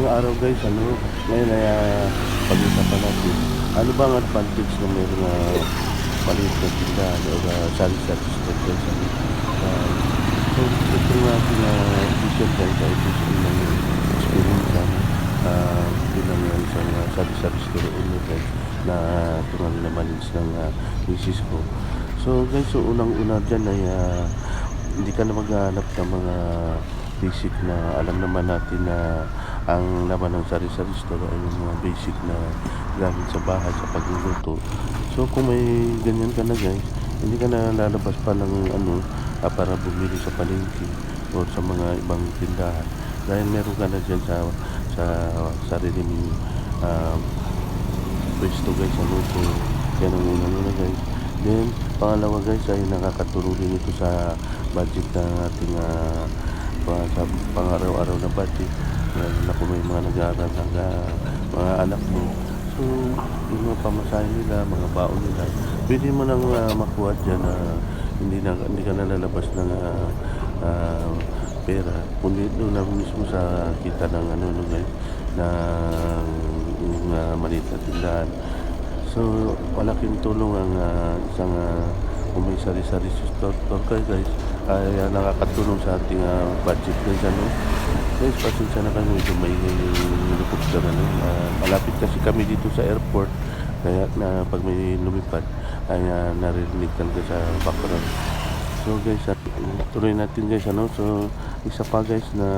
ngayong araw guys, ngayon ay pag-usapan natin ano ba ang advantage na mayroong maliit na tindahan o sari-sari store guys. So ito nga ating vision guys ay ito sa ilang experience bilang isang sari-sari store owner guys na tungal na malinis ng misis ko. So guys, so unang-una dyan ay hindi ka na maghanap ng mga basic na alam naman natin na ang laman ng sari-sari store ay yung mga basic na gamit sa bahay sa pagluluto. So kung may ganyan ka na guys, hindi ka na lalabas pa ng para bumili sa palengke o sa mga ibang tindahan dahil meron ka na dyan sa sarili mong pwesto guys sa luto. Yan ang una guys. Then pangalawa guys ay nakakatulong din ito sa budget ng ating sa pang-araw-araw na budget, lalo na kung may mga nag-aaral ng mga anak mo. So yung mga pamasahe nila, mga baon nila, pwede mo nang makuha dyan hindi ka nalalabas ng pera, kundi doon na mismo sa kita ng guys, ng maliit na tindahan. So malaking tulong ang isang kung may sari-sari store guys ay nakakatulong sa ating budget guys. Guys, pasensya na kayo, medyo may helicopter malapit kasi kami dito sa airport, kaya na pag may lumipad ay naririnig talaga sa background. So guys, tuloy natin guys. So isa pa guys na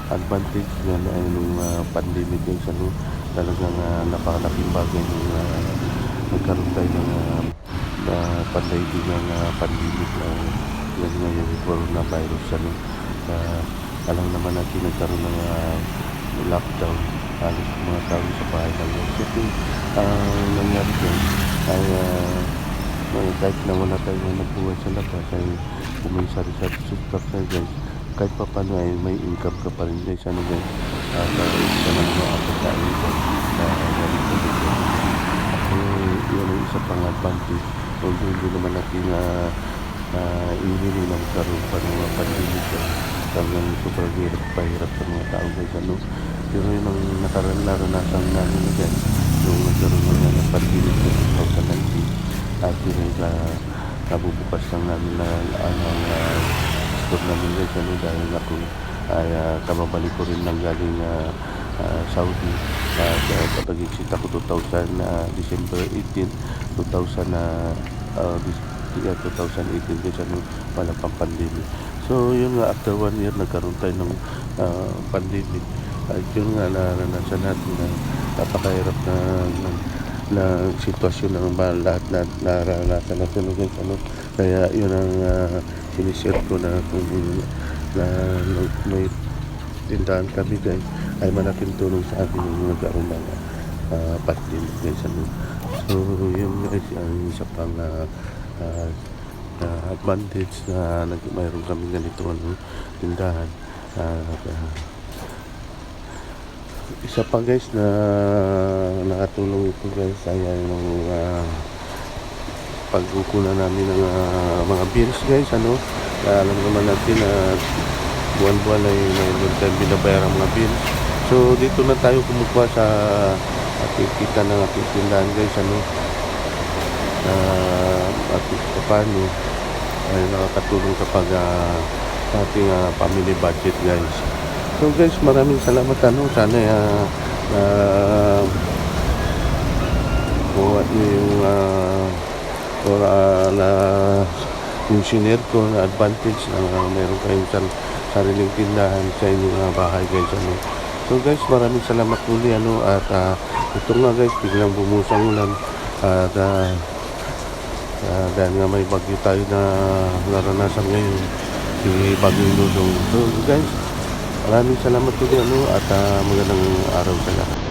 advantage yan ay nung pandemic guys. Talagang napakalaking bagay nung nagkaroon tayo ng pandaigdig ng pandemic na yan ngayon, coronavirus. Alam naman natin nagkaroon ng lockdown, halos mga tao sa bahay lang. So nangyari dyan ay kahit na wala tayo nagbuhay sa labas, ay kung may sari-sari store tayo guys, kahit pa paano ay may income ka pa rin guys. Guys, sa mga pagkain guys yun ang isa pang advantage. Although hindi naman natin ihili na magkaroon pa ng mga pandemic talagang sobrang hirap sa mga tao guys. Pero yun ang naranasan namin na guys yung nagkaroon ng pandemic sa 2019 at yun ay nabubukas lang namin na ang store namin guys. Dahil ako ay kababalik ko rin lang galing Saudi kapag-exit ako December 18, 2018 guys, wala pang pandemic. So yun nga, after 1 year nagkaroon tayo ng pandemic. Yun nga, naranasan natin na napakahirap na sitwasyon ng lahat na naranasan natin guys. Kaya yun ang sinishare ko na kung may tindahan kami guys ay malaking tulong sa akin yung nagkaroon ng pandemic guys. So yun guys, ang isa pang advantage na mayroon kami ganito tindahan. Isa pa guys na nakatulong ito guys ay yung pagkukunan namin ng mga bills guys. Alam naman natin na buwan-buwan ay mayroon tayong binabayarang mga bills. So dito na tayo kumukuha sa ating kita ng ating tindahan guys. At paano ay nakakatulong kapag sa ating family budget guys. So guys, maraming salamat. Sana kuha niyo yung sinare ko na advantage na meron kayong sariling tindahan sa inyong bahay guys. So guys, maraming salamat muli at ito nga guys, biglang bumusang ulan at dahil nga may bagyo tayo na naranasan ngayon, yung bagyong Dudong. So guys, maraming salamat muli at magandang araw sa lahat.